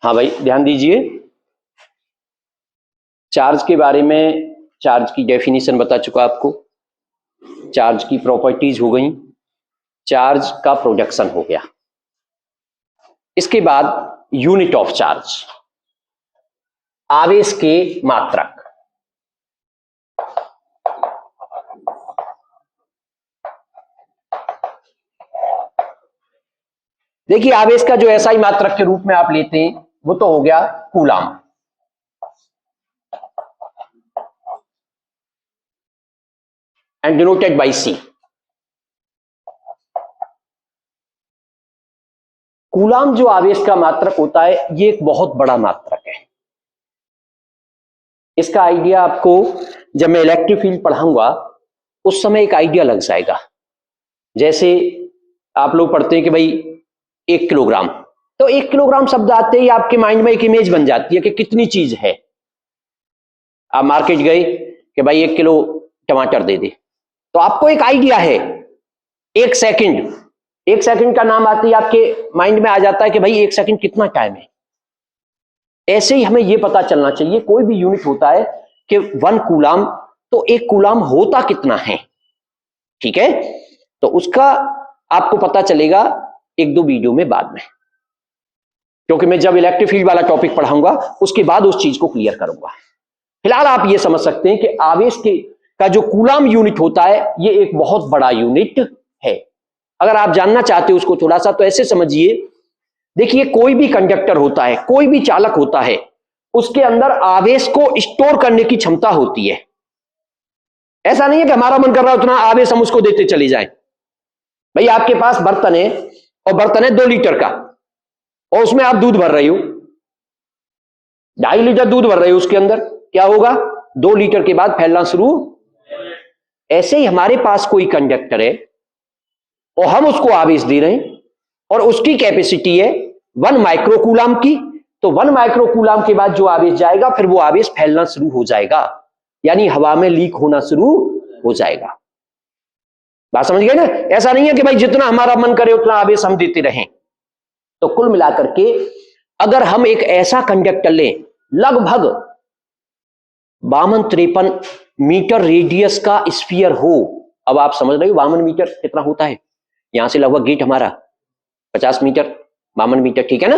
हाँ भाई ध्यान दीजिए, चार्ज के बारे में, चार्ज की डेफिनेशन बता चुका आपको, चार्ज की प्रॉपर्टीज हो गई, चार्ज का प्रोडक्शन हो गया। इसके बाद यूनिट ऑफ चार्ज, आवेश के मात्रक। देखिए आवेश का जो एसआई मात्रक के रूप में आप लेते हैं वो तो हो गया coulomb, and denoted by C. Coulomb जो आवेश का मात्रक होता है ये एक बहुत बड़ा मात्रक है। इसका आइडिया आपको जब मैं इलेक्ट्रिक फील्ड पढ़ाऊंगा उस समय एक आइडिया लग जाएगा। जैसे आप लोग पढ़ते हैं कि भाई 1 किलोग्राम, तो 1 किलोग्राम शब्द आते ही आपके माइंड में एक इमेज बन जाती है कि कितनी चीज है। आप मार्केट गए कि भाई 1 किलो टमाटर दे दे, तो आपको एक आइडिया है। 1 सेकंड का नाम आते ही आपके माइंड में आ जाता है कि भाई 1 सेकंड कितना टाइम है। ऐसे ही हमें यह पता चलना चाहिए, कोई भी यूनिट होता है कि 1 कूलाम, तो 1 कूलाम होता कितना है, ठीक है। तो उसका आपको पता चलेगा 1-2 वीडियो में बाद में, क्योंकि मैं जब इलेक्ट्रिक फील्ड वाला टॉपिक पढ़ाऊंगा उसके बाद उस चीज को क्लियर करूंगा। फिलहाल आप ये समझ सकते हैं कि आवेश का जो कूलाम यूनिट होता है ये एक बहुत बड़ा यूनिट है। अगर आप जानना चाहते हो उसको थोड़ा सा, तो ऐसे समझिए, देखिए कोई भी कंडक्टर होता है, कोई भी चालक होता है, उसके अंदर आवेश को स्टोर करने की क्षमता होती है। ऐसा नहीं है कि हमारा मन कर रहा है उतना आवेश हम उसको देते चले जाएं। भाई आपके पास बर्तन है, और बर्तन है 2 लीटर का, और उसमें आप दूध भर रहे हो, 2.5 लीटर दूध भर रहे हो, उसके अंदर क्या होगा, 2 लीटर के बाद फैलना शुरू। ऐसे ही हमारे पास कोई कंडक्टर है और हम उसको आवेश दे रहे हैं, और उसकी कैपेसिटी है 1 माइक्रोकूलाम की। तो 1 माइक्रोकूलाम के बाद जो आवेश जाएगा फिर वो आवेश फैलना शुरू हो जाएगा, यानी हवा में लीक होना शुरू हो जाएगा। बात समझ गए ना। ऐसा नहीं है कि भाई जितना हमारा मन करे उतना आवेश हम देते रहें। तो कुल मिलाकर के अगर हम एक ऐसा कंडक्टर लें, लगभग 52-53 मीटर रेडियस का स्फीयर हो। अब आप समझ रहे हो 52 मीटर कितना होता है, यहां से लगभग गेट हमारा 50 मीटर, 52 मीटर, ठीक है ना।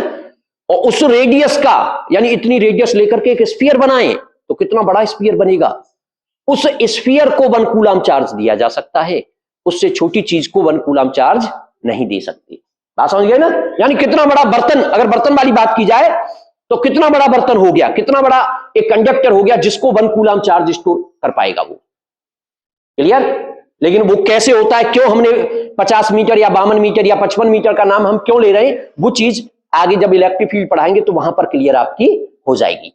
और उस रेडियस का, यानी इतनी रेडियस लेकर के एक स्फीयर बनाएं तो कितना बड़ा स्फीयर बनेगा। उस स्फीयर को 1 कूलाम चार्ज दिया जा सकता है, उससे छोटी चीज को 1 कूलाम चार्ज नहीं दे सकते। बात समझ गए ना। यानी कितना बड़ा बर्तन, अगर बर्तन वाली बात की जाए तो कितना बड़ा बर्तन हो गया, कितना बड़ा एक कंडक्टर हो गया जिसको 1 कूलाम चार्ज स्टोर कर पाएगा वो। क्लियर। लेकिन वो कैसे होता है, क्यों हमने 50 मीटर या 52 मीटर या 55 मीटर का नाम हम क्यों ले रहे हैं, वो चीज आगे जब इलेक्ट्रिक फील्ड पढ़ाएंगे तो वहां पर क्लियर आपकी हो जाएगी।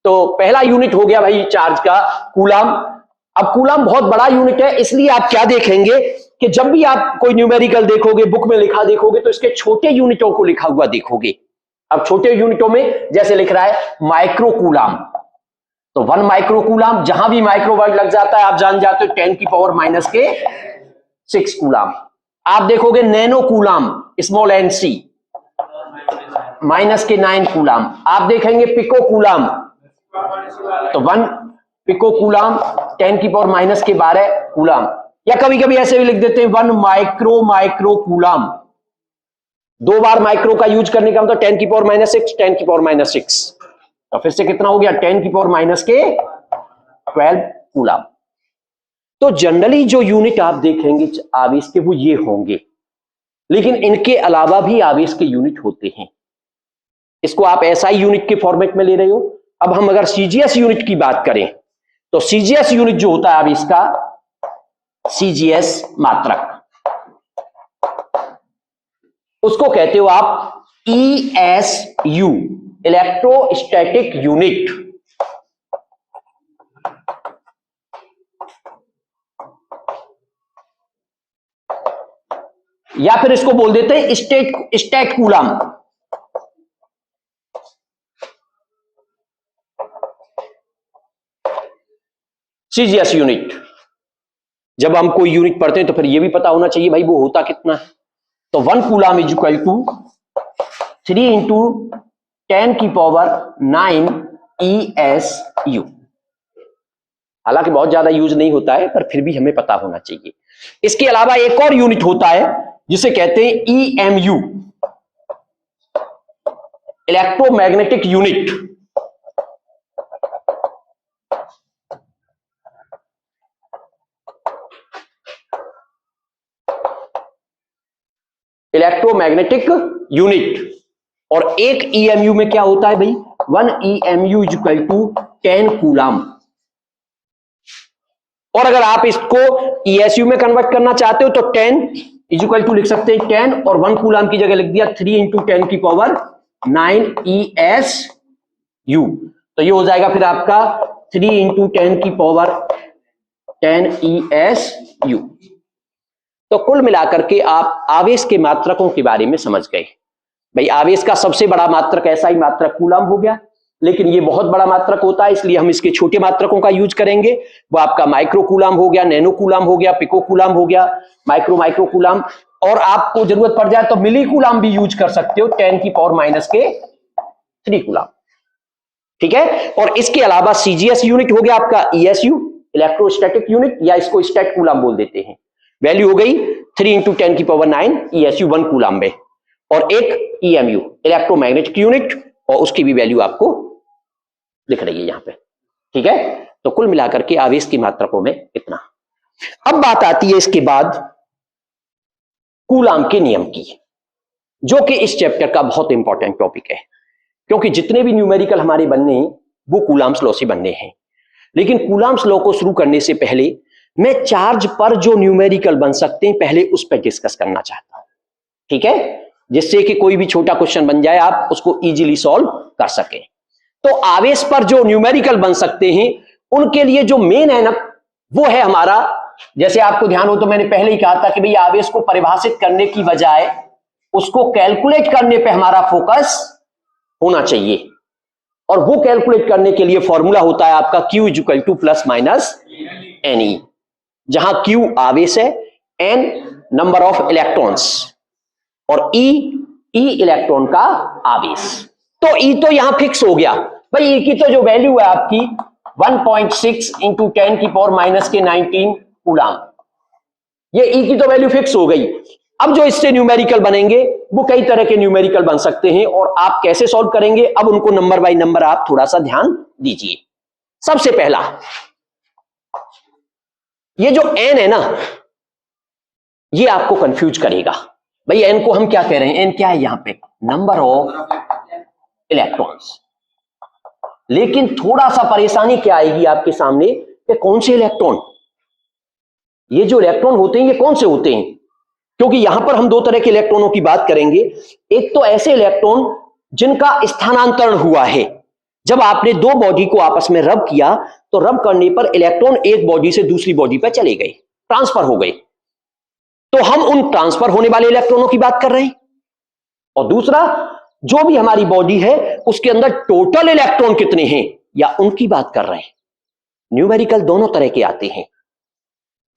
तो पहला यूनिट हो गया भाई चार्ज का कूलाम। अब कूलाम बहुत बड़ा यूनिट है, इसलिए आप क्या देखेंगे कि जब भी आप कोई न्यूमेरिकल देखोगे, बुक में लिखा देखोगे, तो इसके छोटे यूनिटों को लिखा हुआ देखोगे। अब छोटे यूनिटों में जैसे लिख रहा है माइक्रो कूलाम, तो 1 माइक्रो कूलाम, जहां भी माइक्रो वर्ड लग जाता है आप जान जाते हो 10⁻⁻⁶ कूलाम। आप देखोगे nano coulomb, small nc, -9 coulomb. आप देखेंगे पिको कूलाम, तो 1 पिको कूलाम 10⁻⁻12 कूलाम। या कभी कभी ऐसे भी लिख देते हैं 1 माइक्रो कूलाम। 2 बार माइक्रो का यूज करने का मतलब 10⁻⁻6 10⁻⁻6, तो फिर से कितना हो गया 10⁻⁻12 कूलाम। तो जनरली जो यूनिट आप देखेंगे आवेश के वो ये होंगे, लेकिन इनके अलावा भी आवेश के यूनिट होते हैं। इसको आप एसआई यूनिट के फॉर्मेट में ले रहे हो। अब हम अगर सीजीएस यूनिट की बात करें तो सीजीएस यूनिट जो होता है आवेश का, सीजीएस मात्रक, उसको कहते हो आप ईएसयू, इलेक्ट्रोस्टैटिक यूनिट। या फिर इसको बोल देते हैं स्टेट कूलाम। सीजीएस यूनिट, जब हम कोई यूनिट पढ़ते हैं तो फिर यह भी पता होना चाहिए भाई वो होता कितना है। तो 1 कूलाम इज इक्वल टू 3 × 10 की पावर 9 ESU। हालांकि बहुत ज्यादा यूज नहीं होता है, पर फिर भी हमें पता होना चाहिए। इसके अलावा एक और यूनिट होता है जिसे कहते हैं EMU, electromagnetic unit. Electromagnetic unit. और एक EMU में क्या होता है भाई, 1 EMU इक्वल टू 10 कूलाम। और अगर आप इसको ESU में कन्वर्ट करना चाहते हो तो 10 इक्वल टू लिख सकते हैं 10, और 1 कूलाम की जगह लिख दिया 3 इंटू 10 की पावर 9 ESU। तो ये हो जाएगा फिर आपका 3 इंटू 10 की पावर 10 ESU। तो कुल मिलाकर के आप आवेश के मात्रकों के बारे में समझ गए। भाई आवेश का सबसे बड़ा मात्रक ऐसा ही मात्रक कूलाम हो गया, लेकिन ये बहुत बड़ा मात्रक होता है, इसलिए हम इसके छोटे मात्रकों का यूज करेंगे। वो आपका माइक्रो कूलाम हो गया, नैनो कूलाम हो गया, पिको कूलाम हो गया, माइक्रो कूलाम, और आपको जरूरत पड़ जाए तो मिली कूलाम भी यूज कर सकते हो, 10 की पावर माइनस के 3 कूलाम। ठीक है। और इसके अलावा CGS यूनिट हो गया आपका ESU, इलेक्ट्रोस्टैटिक यूनिट, या इसको स्टैट कूलाम बोल देते हैं। वैल्यू हो गई 3 इंटू 10 की पावर 9 ESU 1 कूलाम में। और एक EMU, इलेक्ट्रोमैग्नेटिक यूनिट, और उसकी भी वैल्यू आपको लिख रही है यहां पे। ठीक है। तो कुल मिलाकर के आवेश की मात्रकों में इतना। अब बात आती है इसके बाद कूलाम के नियम की, जो कि इस चैप्टर का बहुत इंपॉर्टेंट टॉपिक है, क्योंकि जितने भी न्यूमेरिकल हमारे बनने हैं वो कूलाम्स लॉ से बनने हैं। लेकिन कूलाम्स लॉ को शुरू करने से पहले मैं चार्ज पर जो न्यूमेरिकल बन सकते हैं पहले उस पर डिस्कस करना चाहता हूं। ठीक है, जिससे कि कोई भी छोटा क्वेश्चन बन जाए आप उसको इजीली सॉल्व कर सके। तो आवेश पर जो न्यूमेरिकल बन सकते हैं उनके लिए जो मेन है ना, वो है हमारा, जैसे आपको ध्यान हो तो मैंने पहले ही कहा था कि भाई आवेश को परिभाषित करने की बजाय उसको कैलकुलेट करने पे हमारा फोकस होना चाहिए। और वो कैलकुलेट करने के लिए फॉर्मूला होता है आपका Q equal two plus minus NE, जहां Q आवेश है, N नंबर ऑफ इलेक्ट्रॉन्स, और E इलेक्ट्रॉन का आवेश। तो E तो यहां फिक्स हो गया भाई। E की तो जो वैल्यू है आपकी 1.6 इंटू 10 की पावर माइनस के 19 कूलाम, ये E की तो वैल्यू फिक्स हो गई। अब जो इससे न्यूमेरिकल बनेंगे वो कई तरह के न्यूमेरिकल बन सकते हैं, और आप कैसे सॉल्व करेंगे अब उनको नंबर बाय नंबर आप थोड़ा सा ध्यान दीजिए। सबसे पहला, ये जो N है ना, ये आपको कंफ्यूज करेगा। भाई N को हम क्या कह रहे हैं, N क्या है यहां पे, नंबर ऑफ इलेक्ट्रॉन्स। लेकिन थोड़ा सा परेशानी क्या आएगी आपके सामने कि कौन से इलेक्ट्रॉन, ये जो इलेक्ट्रॉन होते हैं ये कौन से होते हैं, क्योंकि यहां पर हम दो तरह के इलेक्ट्रॉनों की बात करेंगे। एक तो ऐसे इलेक्ट्रॉन जिनका स्थानांतरण हुआ है, जब आपने दो बॉडी को आपस में रब किया तो रब करने पर इलेक्ट्रॉन एक बॉडी से दूसरी बॉडी पर चले गए, ट्रांसफर हो गए, तो हम उन ट्रांसफर होने वाले इलेक्ट्रॉनों की बात कर रहे हैं। और दूसरा, जो भी हमारी बॉडी है उसके अंदर टोटल इलेक्ट्रॉन कितने हैं या उनकी बात कर रहे हैं। न्यूमेरिकल दोनों तरह के आते हैं,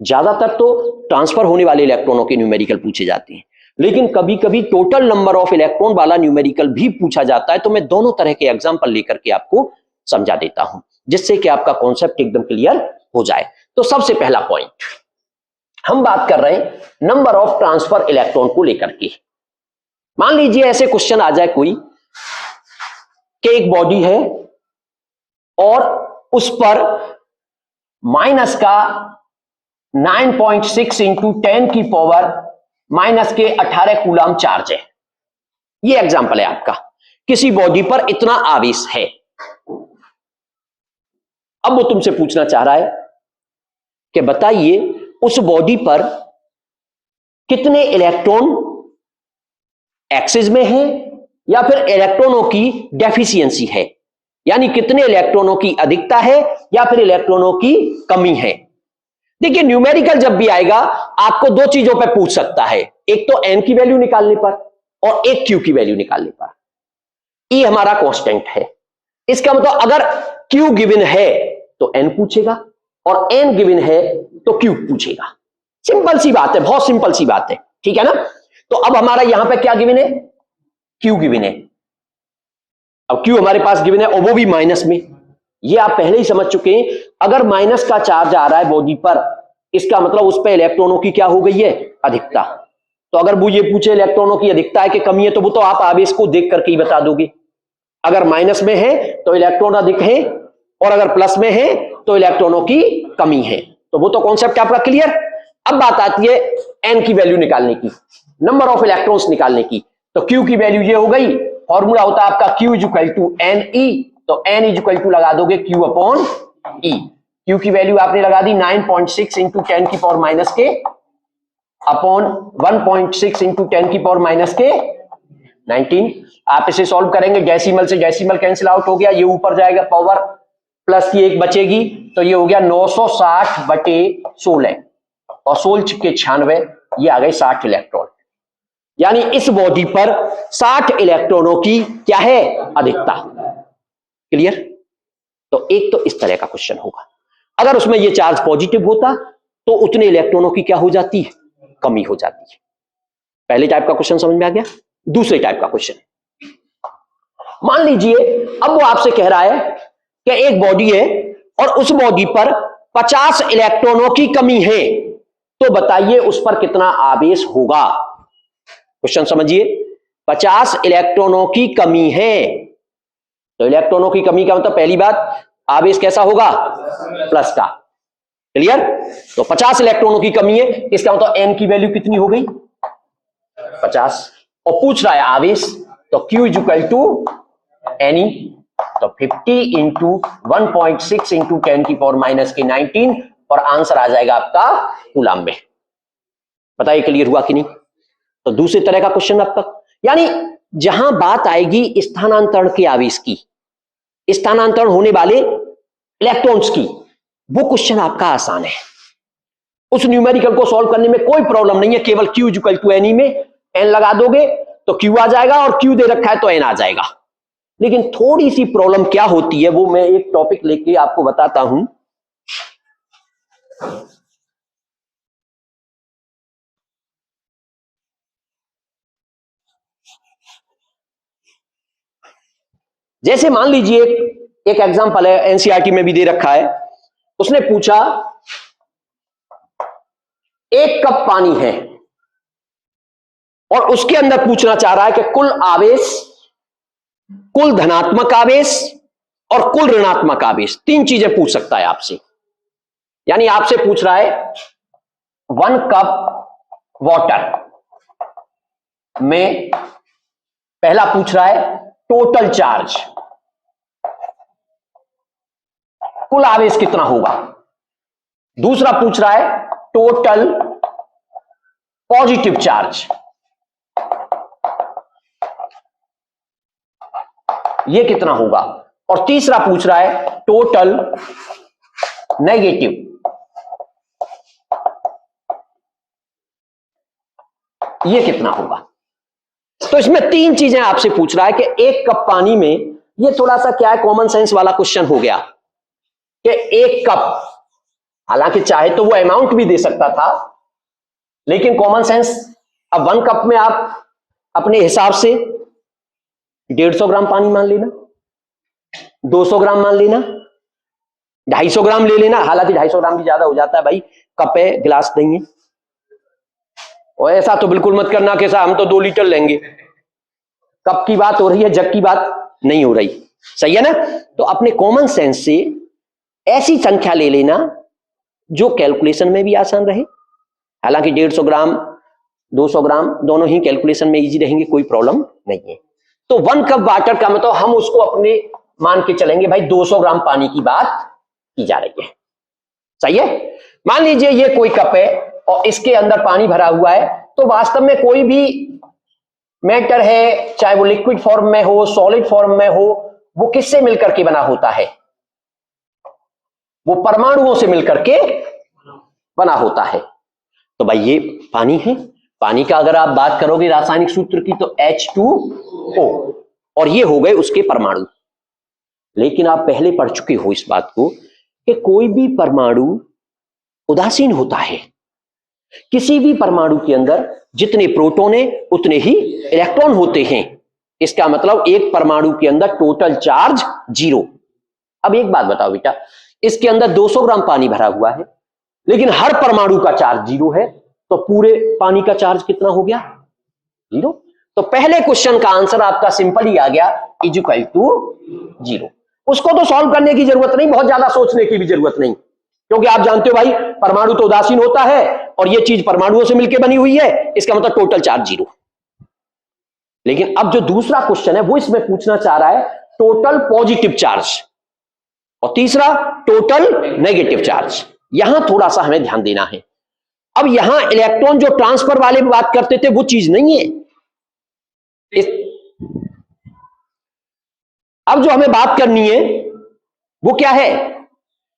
ज्यादातर तो ट्रांसफर होने वाले इलेक्ट्रॉनों के न्यूमेरिकल पूछे जाते हैं, लेकिन कभी कभी टोटल नंबर ऑफ इलेक्ट्रॉन वाला न्यूमेरिकल भी पूछा जाता है। तो मैं दोनों तरह के एग्जांपल लेकर के आपको समझा देता हूं, जिससे कि आपका कॉन्सेप्ट एकदम क्लियर हो जाए। तो सबसे पहला पॉइंट, हम बात कर रहे हैं नंबर ऑफ ट्रांसफर इलेक्ट्रॉन को लेकर के। मान लीजिए ऐसे क्वेश्चन आ जाए कोई कि एक बॉडी है और उस पर माइनस का 9.6 इंटू 10 की पावर माइनस के 18 कूलाम चार्ज है। ये एग्जांपल है आपका, किसी बॉडी पर इतना आवेश है। अब वो तुमसे पूछना चाह रहा है कि बताइए उस बॉडी पर कितने इलेक्ट्रॉन एक्सिस में है या फिर इलेक्ट्रॉनों की डेफिशिएंसी है, यानी कितने इलेक्ट्रॉनों की अधिकता है या फिर इलेक्ट्रॉनों की कमी है। देखिए न्यूमेरिकल जब भी आएगा आपको दो चीजों पे पूछ सकता है, एक तो n की वैल्यू निकालने पर और एक q की वैल्यू निकालने पर। e हमारा कांस्टेंट है, इसका मतलब अगर q गिवन है तो n पूछेगा और n गिवन है तो q पूछेगा। सिंपल सी बात है, बहुत सिंपल सी बात है, ठीक है ना। तो अब हमारा यहां पे क्या गिवन है, q गिवन है। अब Q हमारे पास गिवन है और वो भी माइनस में, ये आप पहले ही समझ चुके हैं। अगर माइनस का चार्ज आ रहा है बॉडी पर, इसका मतलब उस पर इलेक्ट्रॉनों की क्या हो गई है, अधिकता। तो अगर वो ये पूछे इलेक्ट्रॉनों की अधिकता है कि कमी है, तो वो तो आप आवेश को देख करके ही बता दोगे। अगर माइनस में है तो इलेक्ट्रॉन अधिक है, और अगर प्लस में है तो इलेक्ट्रॉनों की कमी है। तो वो तो कॉन्सेप्ट आपका क्लियर। अब बात आती है एन की वैल्यू निकालने की, नंबर ऑफ इलेक्ट्रॉन्स निकालने की। तो क्यू की वैल्यू ये हो गई, फॉर्मूला होता है आपका Q is equal to N E. तो एन इज इक्वल टू लगा दोगे क्यू अपॉन ई। क्यू की वैल्यू आपने लगा दी 9.6 इंटू 10 की पावर माइनस के अपॉन 1.6 इंटू 10 की पावर माइनस के 19। आप इसे सॉल्व करेंगे, डेसिमल से डेसिमल कैंसिल आउट हो गया, ये ऊपर जाएगा पावर प्लस की एक बचेगी, तो ये हो गया 960/16 और 16 के 96, ये आ गए 60 इलेक्ट्रॉन। यानी इस बॉडी पर 60 इलेक्ट्रॉनों की क्या है, अधिकता। क्लियर। तो एक तो इस तरह का क्वेश्चन होगा। अगर उसमें ये चार्ज पॉजिटिव होता तो उतने इलेक्ट्रॉनों की क्या हो जाती है, कमी हो जाती है। पहले टाइप का क्वेश्चन समझ में आ गया। दूसरे टाइप का क्वेश्चन, मान लीजिए अब वो आपसे कह रहा है कि एक बॉडी है और उस बॉडी पर 50 इलेक्ट्रॉनों की कमी है, तो बताइए उस पर कितना आवेश होगा। क्वेश्चन समझिए, 50 इलेक्ट्रॉनों की कमी है, तो इलेक्ट्रॉनों की कमी का मतलब पहली बात आवेश कैसा होगा, प्लस का। क्लियर। तो 50 इलेक्ट्रॉनों की कमी है, इसका मतलब एन की वैल्यू कितनी हो गई, 50, और पूछ रहा है आवेश, तो Q is equal to N E. तो 50 इंटू 1.6 इंटू 10 की पावर माइनस के 19, और आंसर आ जाएगा आपका कूलम में। बताइए क्लियर हुआ कि नहीं। तो दूसरे तरह का क्वेश्चन अब तक, यानी जहां बात आएगी स्थानांतरण के आवेश की, स्थानांतरण होने वाले इलेक्ट्रॉन्स की, वो क्वेश्चन आपका आसान है। उस न्यूमेरिकल को सॉल्व करने में कोई प्रॉब्लम नहीं है, केवल Q is equal to N E में एन लगा दोगे तो Q आ जाएगा, और Q दे रखा है तो एन आ जाएगा। लेकिन थोड़ी सी प्रॉब्लम क्या होती है, वो मैं एक टॉपिक लेके आपको बताता हूं। जैसे मान लीजिए एक एग्जांपल है, एनसीईआरटी में भी दे रखा है। उसने पूछा 1 कप पानी है और उसके अंदर पूछना चाह रहा है कि कुल आवेश, कुल धनात्मक आवेश और कुल ऋणात्मक आवेश, 3 चीजें पूछ सकता है आपसे। यानी आपसे पूछ रहा है 1 कप वाटर में, पहला पूछ रहा है टोटल चार्ज, कुल आवेश कितना होगा। दूसरा पूछ रहा है टोटल पॉजिटिव चार्ज, ये कितना होगा। और तीसरा पूछ रहा है टोटल नेगेटिव, ये कितना होगा। तो इसमें 3 चीजें आपसे पूछ रहा है कि 1 कप पानी में, ये थोड़ा सा क्या है, कॉमन सेंस वाला क्वेश्चन हो गया कि 1 कप, हालांकि चाहे तो वो अमाउंट भी दे सकता था, लेकिन कॉमन सेंस, अब 1 कप में आप अपने हिसाब से 150 ग्राम पानी मान लेना, 200 ग्राम मान लेना, 250 ग्राम ले लेना। हालांकि 250 ग्राम भी ज्यादा हो जाता है भाई, कप है गिलास नहीं है। और ऐसा तो बिल्कुल मत करना कि हम तो 2 लीटर लेंगे, कप की बात हो रही है, जग की बात नहीं हो रही। सही है ना। तो अपने कॉमन सेंस से ऐसी संख्या ले लेना जो कैलकुलेशन में भी आसान रहे। हालांकि 150 ग्राम 200 ग्राम दोनों ही कैलकुलेशन में इजी रहेंगे, कोई प्रॉब्लम नहीं है। तो 1 कप वाटर का मतलब हम उसको अपने मान के चलेंगे भाई 200 ग्राम पानी की बात की जा रही है। सही है। मान लीजिए ये कोई कप है और इसके अंदर पानी भरा हुआ है, तो वास्तव में कोई भी मैटर है, चाहे वो लिक्विड फॉर्म में हो, सॉलिड फॉर्म में हो, वो किससे मिलकर के बना होता है, वो परमाणुओं से मिलकर के बना होता है। तो भाई ये पानी है, पानी का अगर आप बात करोगे रासायनिक सूत्र की तो H2O, और ये हो गए उसके परमाणु। लेकिन आप पहले पढ़ चुके हो इस बात को कि कोई भी परमाणु उदासीन होता है। किसी भी परमाणु के अंदर जितने प्रोटॉन है उतने ही इलेक्ट्रॉन होते हैं। इसका मतलब एक परमाणु के अंदर टोटल चार्ज 0। अब एक बात बताओ बेटा, इसके अंदर 200 ग्राम पानी भरा हुआ है, लेकिन हर परमाणु का चार्ज 0 है, तो पूरे पानी का चार्ज कितना हो गया? 0। तो पहले क्वेश्चन का आंसर आपका सिंपल ही आ गया, इज इक्वल टू 0। उसको तो सॉल्व करने की जरूरत नहीं, बहुत ज्यादा सोचने की भी जरूरत नहीं, क्योंकि आप जानते हो भाई परमाणु तो उदासीन होता है और ये चीज परमाणुओं से मिलकर बनी हुई है, इसका मतलब टोटल चार्ज 0। लेकिन अब जो दूसरा क्वेश्चन है वो इसमें पूछना चाह रहा है टोटल पॉजिटिव चार्ज, और तीसरा टोटल नेगेटिव चार्ज। यहां थोड़ा सा हमें ध्यान देना है। अब यहां इलेक्ट्रॉन जो ट्रांसफर वाले में बात करते थे वो चीज नहीं है। अब जो हमें बात करनी है वो क्या है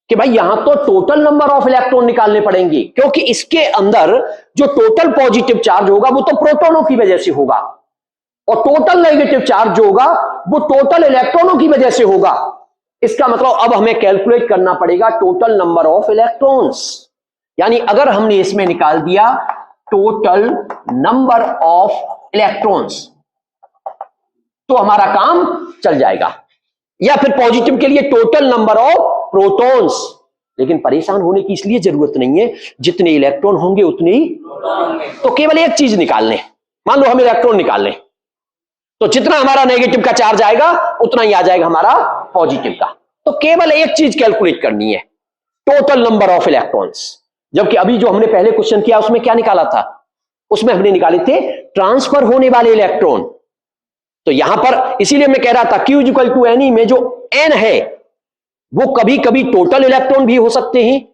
कि भाई यहां तो टोटल नंबर ऑफ इलेक्ट्रॉन निकालने पड़ेंगे, क्योंकि इसके अंदर जो टोटल पॉजिटिव चार्ज होगा वो तो प्रोटॉनों की वजह से होगा, और टोटल नेगेटिव चार्ज जो होगा वो टोटल इलेक्ट्रॉनों की वजह से होगा। इसका मतलब अब हमें कैलकुलेट करना पड़ेगा टोटल नंबर ऑफ इलेक्ट्रॉन्स। यानी अगर हमने इसमें निकाल दिया टोटल नंबर ऑफ इलेक्ट्रॉन्स तो हमारा काम चल जाएगा, या फिर पॉजिटिव के लिए टोटल नंबर ऑफ प्रोटॉन्स। लेकिन परेशान होने की इसलिए जरूरत नहीं है, जितने इलेक्ट्रॉन होंगे उतने ही, तो केवल एक चीज निकाल लें। मान लो हम इलेक्ट्रॉन निकाल लें, तो जितना हमारा नेगेटिव का चार्ज आएगा उतना ही आ जाएगा हमारा पॉजिटिव का। तो केवल एक चीज कैलकुलेट करनी है, टोटल नंबर ऑफ इलेक्ट्रॉन्स। जबकि अभी जो हमने पहले क्वेश्चन किया उसमें क्या निकाला था? उसमें हमने निकाले थे ट्रांसफर होने वाले इलेक्ट्रॉन। तो यहां पर इसीलिए मैं कह रहा था Q इक्वल टू एन में जो n है वो कभी कभी टोटल इलेक्ट्रॉन भी हो सकते हैं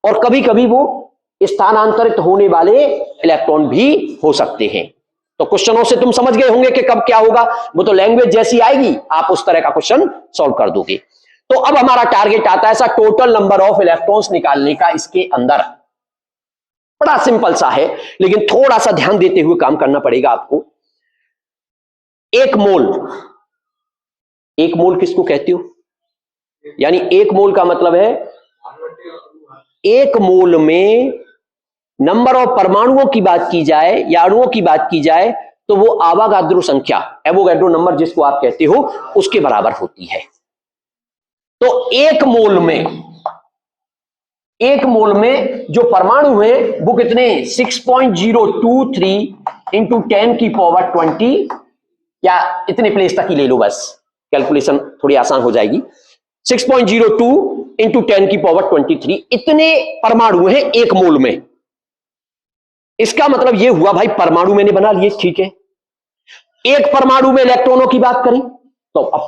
और कभी कभी वो स्थानांतरित होने वाले इलेक्ट्रॉन भी हो सकते हैं। तो क्वेश्चनों से तुम समझ गए होंगे कि कब क्या होगा, वो तो लैंग्वेज जैसी आएगी आप उस तरह का क्वेश्चन सॉल्व कर दोगे। तो अब हमारा टारगेट आता है ऐसा टोटल नंबर ऑफ इलेक्ट्रॉन्स निकालने का। इसके अंदर बड़ा सिंपल सा है, लेकिन थोड़ा सा ध्यान देते हुए काम करना पड़ेगा आपको। एक मोल किसको कहते हो? यानी एक मोल का मतलब है एक मोल में नंबर ऑफ परमाणुओं की बात की जाए या अणुओं की बात की जाए तो वो आवागाद्रो संख्या, एवोगाड्रो नंबर जिसको आप कहते हो, उसके बराबर होती है। तो एक मोल में जो परमाणु है वो कितने? 6.023 इंटू 10 की पावर 20, या इतने प्लेस तक ही ले लो, बस कैलकुलेशन थोड़ी आसान हो जाएगी। 6.02 इंटू 10 की पावर 23, इतने परमाणु हैं एक मोल में। इसका मतलब यह हुआ भाई परमाणु मैंने बना लिए, ठीक है। एक परमाणु में इलेक्ट्रॉनों की बात करें तो अब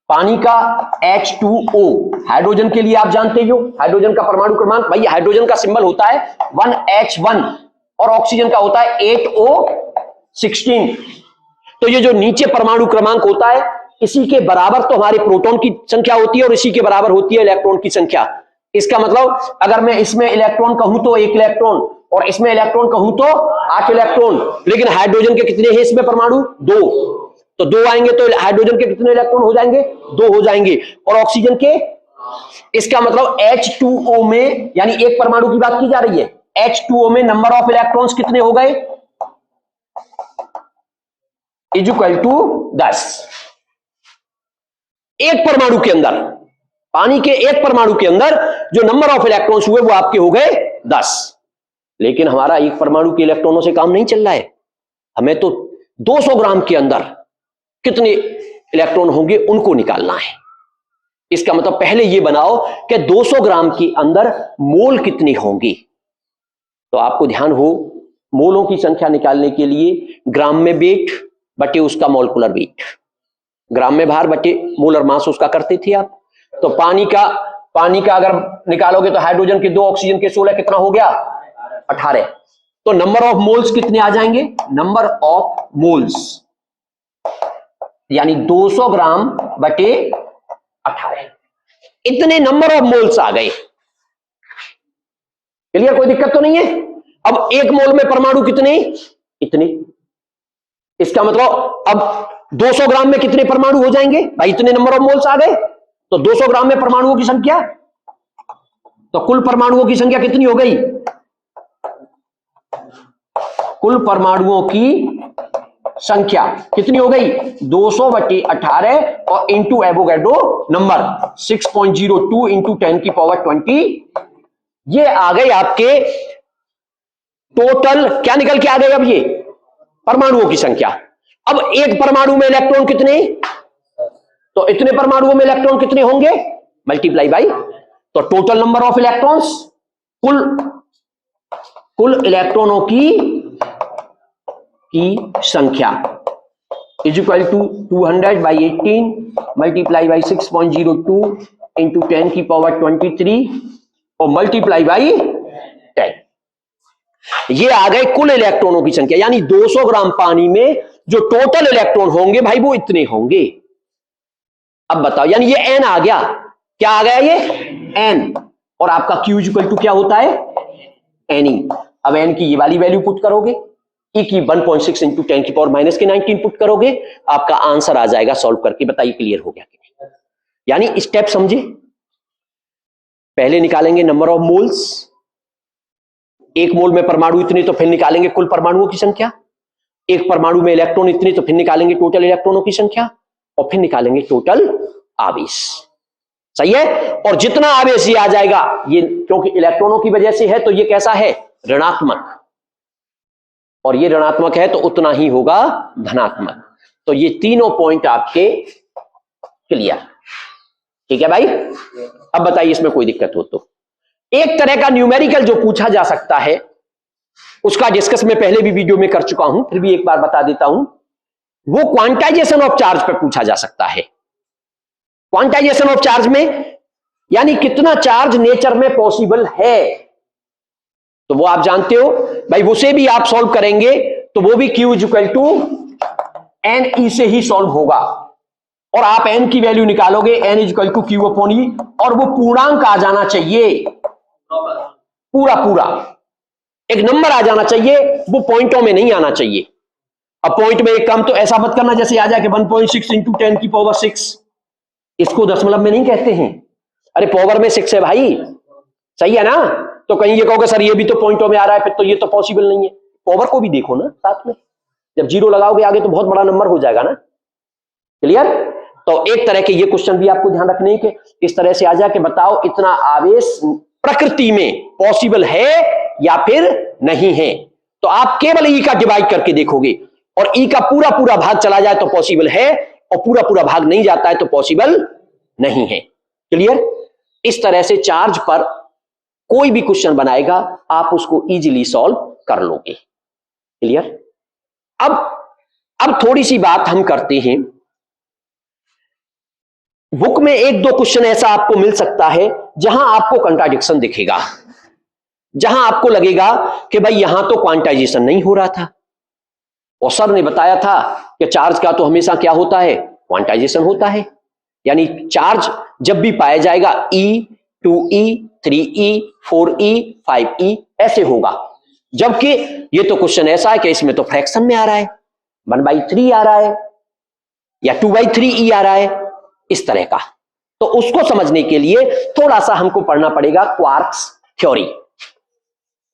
पानी का H2O, हाइड्रोजन के लिए आप जानते हो हाइड्रोजन का परमाणु क्रमांक, भाई हाइड्रोजन का सिंबल होता है 1H1 और ऑक्सीजन का होता है 8O16। तो ये जो नीचे परमाणु क्रमांक होता है इसी के बराबर तो हमारे प्रोटॉन की संख्या होती है और इसी के बराबर होती है इलेक्ट्रॉन की संख्या। इसका मतलब अगर मैं इसमें इलेक्ट्रॉन कहूं तो 1 इलेक्ट्रॉन और इसमें इलेक्ट्रॉन कहूं तो 8 इलेक्ट्रॉन, लेकिन हाइड्रोजन के कितने हैं इसमें परमाणु? 2। तो 2 आएंगे तो हाइड्रोजन के कितने इलेक्ट्रॉन हो जाएंगे? 2 हो जाएंगे। और ऑक्सीजन के? इसका मतलब H2O में, यानी एक परमाणु की बात की जा रही है, H2O में नंबर ऑफ इलेक्ट्रॉन्स कितने हो गए? Is equal to 10। एक परमाणु के अंदर, पानी के एक परमाणु के अंदर जो नंबर ऑफ इलेक्ट्रॉन्स हुए वो आपके हो गए 10। लेकिन हमारा एक परमाणु के इलेक्ट्रॉनों से काम नहीं चल रहा है, हमें तो 200 ग्राम के अंदर कितने इलेक्ट्रॉन होंगे उनको निकालना है। इसका मतलब पहले ये बनाओ कि 200 ग्राम के अंदर मोल कितने होंगे। तो आपको ध्यान हो, मोलों की संख्या निकालने के लिए ग्राम में वेट बटे उसका मोलकुलर वेट, ग्राम में भार बटे मोलर मास उसका करते थे आप। तो पानी का अगर निकालोगे तो हाइड्रोजन के 2, ऑक्सीजन के 16, कितना हो गया? 18। तो नंबर ऑफ मोल्स कितने आ जाएंगे? नंबर ऑफ मोल्स यानी 200 ग्राम बटे 18, इतने नंबर ऑफ मोल्स आ गए। क्लियर? कोई दिक्कत तो नहीं है। अब एक मोल में परमाणु कितने? इतने। इसका मतलब अब 200 ग्राम में कितने परमाणु हो जाएंगे? भाई इतने नंबर ऑफ मोल्स आ गए। तो 200 ग्राम में परमाणुओं की संख्या, तो कुल परमाणुओं की संख्या कितनी हो गई? कुल परमाणुओं की संख्या कितनी हो गई 200/18 और इंटू एवोगैड्रो नंबर 6.02 इंटू 10⁻20। ये आ गए आपके टोटल, क्या निकल के आ गए अब ये परमाणुओं की संख्या। अब एक परमाणु में इलेक्ट्रॉन कितने, तो इतने परमाणुओं में इलेक्ट्रॉन कितने होंगे मल्टीप्लाई बाई, तो टोटल नंबर ऑफ इलेक्ट्रॉन्स, कुल इलेक्ट्रॉनों की संख्या is equal to 200/18 multiply by 6.02 into 10⁻23 और मल्टीप्लाई बाई 10। ये आ गए कुल इलेक्ट्रॉनों की संख्या, यानी 200 ग्राम पानी में जो टोटल इलेक्ट्रॉन होंगे भाई वो इतने होंगे। अब बताओ, यानी ये n आ गया, क्या आ गया ये n, और आपका Q इक्वल टू क्या होता है Ne। अब n की ये वाली वैल्यू पुट करोगे, E की 1.6 इंटू 10⁻⁻19 पुट करोगे, आपका आंसर आ जाएगा सॉल्व करके। बताइए क्लियर हो गया कि नहीं? यानी स्टेप समझे, पहले निकालेंगे नंबर ऑफ मोल्स, एक मोल में परमाणु इतने, तो फिर निकालेंगे कुल परमाणुओं की संख्या, एक परमाणु में इलेक्ट्रॉन इतने, तो फिर निकालेंगे टोटल इलेक्ट्रॉनों की संख्या, और फिर निकालेंगे टोटल आवेश। सही है, और जितना आवेश ये आ जाएगा, ये क्योंकि इलेक्ट्रॉनों की वजह से है तो ये कैसा है ऋणात्मक, और ये ऋणात्मक है तो उतना ही होगा धनात्मक। तो ये तीनों पॉइंट आपके क्लियर, ठीक है भाई। अब बताइए इसमें कोई दिक्कत हो तो। एक तरह का न्यूमेरिकल जो पूछा जा सकता है, उसका डिस्कस मैं पहले भी वीडियो में कर चुका हूं, फिर भी एक बार बता देता हूं, वो क्वांटाइजेशन ऑफ चार्ज पे पूछा जा सकता है। क्वांटाइजेशन ऑफ चार्ज में यानी कितना चार्ज नेचर में पॉसिबल है, तो वो आप जानते हो भाई, उसे भी आप सॉल्व करेंगे तो वो भी Q इक्वल टू NE से ही सॉल्व होगा, और आप n की वैल्यू निकालोगे n इक्वल टू Q/E, और वो पूर्णांक आ जाना चाहिए, पूरा एक नंबर आ जाना चाहिए, वो पॉइंटों में नहीं आना चाहिए। अब पॉइंट में एक कम तो ऐसा मत करना जैसे आ जाए कि 1.6 इंटू 10⁻6, इसको दशमलव में नहीं कहते हैं, अरे पावर में 6 है भाई, सही है ना। तो कहीं ये कहोगे सर ये भी तो पॉइंटों में आ रहा है, फिर तो ये तो पॉसिबल नहीं है। पावर को भी देखो ना साथ में, जब जीरो लगाओगे आगे तो बहुत बड़ा नंबर हो जाएगा ना। क्लियर। तो एक तरह के ये क्वेश्चन भी आपको ध्यान रखने के, इस तरह से आ जाए कि बताओ इतना आवेश प्रकृति में पॉसिबल है या फिर नहीं है, तो आप केवल ई का डिवाइड करके देखोगे, और ई का पूरा भाग चला जाए तो पॉसिबल है, और पूरा भाग नहीं जाता है तो पॉसिबल नहीं है। क्लियर। इस तरह से चार्ज पर कोई भी क्वेश्चन बनाएगा आप उसको इजीली सॉल्व कर लोगे। क्लियर। अब थोड़ी सी बात हम करते हैं, बुक में एक दो क्वेश्चन ऐसा आपको मिल सकता है जहां आपको कंट्राडिक्शन दिखेगा, जहां आपको लगेगा कि भाई यहां तो क्वांटाइजेशन नहीं हो रहा था, और सर ने बताया था कि चार्ज का तो हमेशा क्या होता है क्वांटाइजेशन होता है, यानी चार्ज जब भी पाया जाएगा E 2E 3E 4E 5E ऐसे होगा, जबकि ये तो क्वेश्चन ऐसा है कि इसमें तो फ्रैक्शन में आ रहा है, 1/3 आ रहा है या 2/3E आ रहा है, इस तरह का। तो उसको समझने के लिए थोड़ा सा हमको पढ़ना पड़ेगा क्वार्क्स थ्योरी।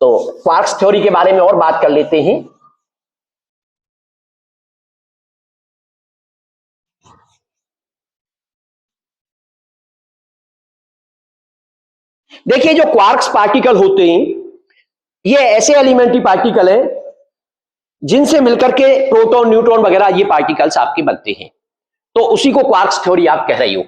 तो क्वार्क्स थ्योरी के बारे में और बात कर लेते हैं। देखिए जो क्वार्क्स पार्टिकल होते हैं ये ऐसे एलिमेंट्री पार्टिकल हैं जिनसे मिलकर के प्रोटॉन न्यूट्रॉन वगैरह ये पार्टिकल्स आपके बनते हैं, तो उसी को क्वार्क्स थ्योरी आप कह रही हो।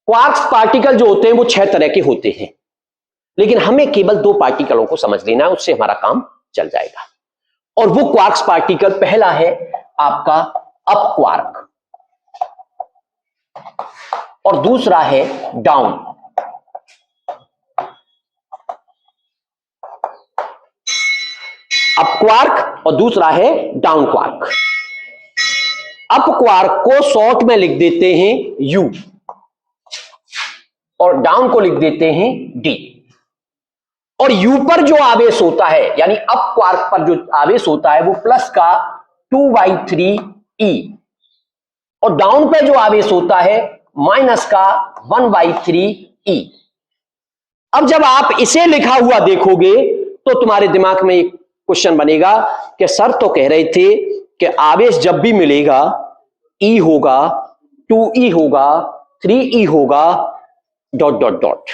क्वार्क्स पार्टिकल जो होते हैं वो 6 तरह के होते हैं, लेकिन हमें केवल 2 पार्टिकलों को समझ लेना है, उससे हमारा काम चल जाएगा। और वो क्वार्क्स पार्टिकल पहला है आपका अप क्वार्क, और दूसरा है डाउन। अप क्वार्क और दूसरा है डाउन क्वार्क। अप क्वार्क को शॉर्ट में लिख देते हैं U, और डाउन को लिख देते हैं D। और U पर जो आवेश होता है, यानी अप क्वार्क पर जो आवेश होता है वो प्लस का 2/3E, और डाउन पे जो आवेश होता है माइनस का 1/3E। अब जब आप इसे लिखा हुआ देखोगे तो तुम्हारे दिमाग में एक क्वेश्चन बनेगा कि सर तो कह रहे थे कि आवेश जब भी मिलेगा E होगा, 2E होगा, 3E होगा, डॉट डॉट डॉट।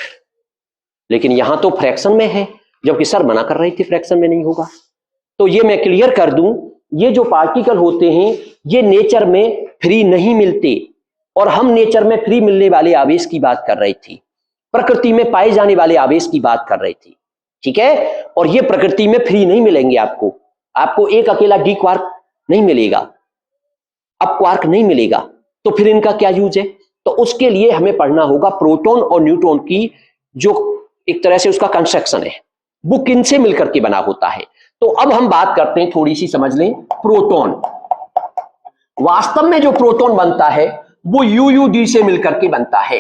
लेकिन यहां तो फ्रैक्शन में है, जबकि सर मना कर रहे थे फ्रैक्शन में नहीं होगा। तो ये मैं क्लियर कर दूं, ये जो पार्टिकल होते हैं ये नेचर में फ्री नहीं मिलते, और हम नेचर में फ्री मिलने वाले आवेश की बात कर रहे थे, प्रकृति में पाए जाने वाले आवेश की बात कर रहे थे, ठीक है। और ये प्रकृति में फ्री नहीं मिलेंगे आपको, आपको एक अकेला डी क्वार्क नहीं मिलेगा, अब क्वार्क नहीं मिलेगा, तो फिर इनका क्या यूज है? तो उसके लिए हमें पढ़ना होगा प्रोटॉन और न्यूट्रॉन की जो एक तरह से उसका कंस्ट्रक्शन है, वो किनसे मिलकर के बना होता है। तो अब हम बात करते हैं, थोड़ी सी समझ लें, प्रोटॉन। वास्तव में जो प्रोटॉन बनता है वो यूयूडी से मिलकर के बनता है।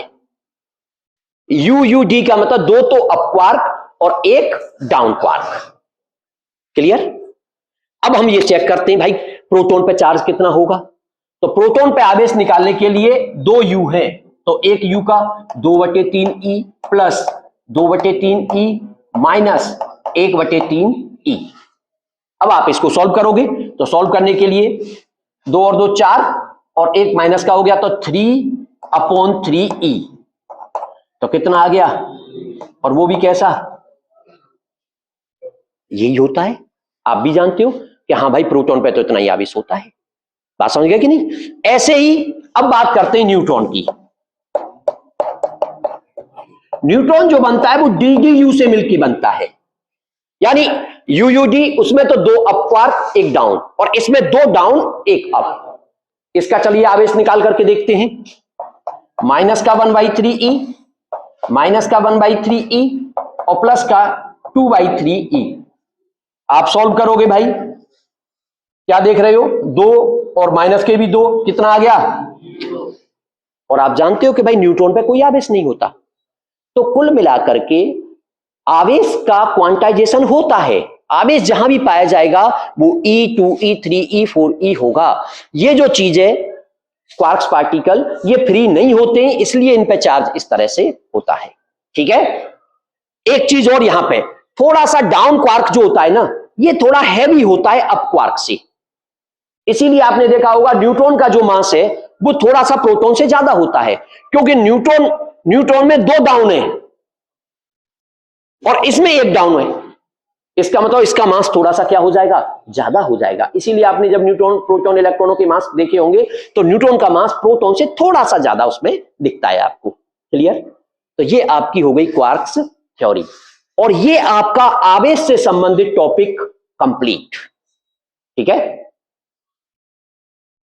यूयूडी का मतलब दो तो अप क्वार्क और एक डाउन क्वार्क। क्लियर? अब हम ये चेक करते हैं भाई प्रोटॉन पे चार्ज कितना होगा। तो प्रोटॉन पे आवेश निकालने के लिए दो यू है, तो एक यू का 2/3E plus 2/3E minus 1/3E। अब आप इसको सॉल्व करोगे तो सॉल्व करने के लिए 2 और 2 4 और एक माइनस का हो गया तो 3/3E, तो कितना आ गया? और वो भी कैसा? यही होता है, आप भी जानते हो कि हाँ भाई प्रोटॉन पे तो इतना ही आवेश होता है। बात समझ गया कि नहीं? ऐसे ही अब बात करते हैं न्यूट्रॉन की। न्यूट्रॉन जो बनता है वो DDU से मिलकर बनता है, यानी यूयूडी, उसमें तो दो अप क्वार्क एक डाउन, और इसमें दो डाउन एक अप। इसका चलिए आवेश निकाल करके देखते हैं। माइनस का 1/3E, माइनस का 1/3E और प्लस का 2/3E। आप सॉल्व करोगे भाई, क्या देख रहे हो? 2 और माइनस के भी 2, कितना आ गया? और आप जानते हो कि भाई न्यूट्रॉन पे कोई आवेश नहीं होता। तो कुल मिलाकर के आवेश का क्वांटाइजेशन होता है, आवेश जहां भी पाया जाएगा वो E, 2E, 3E, 4E होगा। ये जो चीज है क्वार्क्स पार्टिकल, ये फ्री नहीं होते हैं, इसलिए इन पे चार्ज इस तरह से होता है, ठीक है। एक चीज और, यहां पे थोड़ा सा डाउन क्वार्क जो होता है ना, ये थोड़ा हैवी होता है अप क्वार्क से, इसीलिए आपने देखा होगा न्यूट्रॉन का जो मास है वो थोड़ा सा प्रोटॉन से ज्यादा होता है, क्योंकि न्यूट्रॉन में दो डाउन है और इसमें एक डाउन है। इसका मतलब इसका मास थोड़ा सा क्या हो जाएगा? ज्यादा हो जाएगा। इसीलिए आपने जब न्यूट्रॉन, प्रोटॉन, इलेक्ट्रॉनों के मास देखे होंगे तो न्यूट्रॉन का मास प्रोटॉन से थोड़ा सा ज्यादा उसमें दिखता है आपको। क्लियर? तो ये आपकी हो गई क्वार्क्स थ्योरी, और ये आपका आवेश से संबंधित टॉपिक कंप्लीट, ठीक है।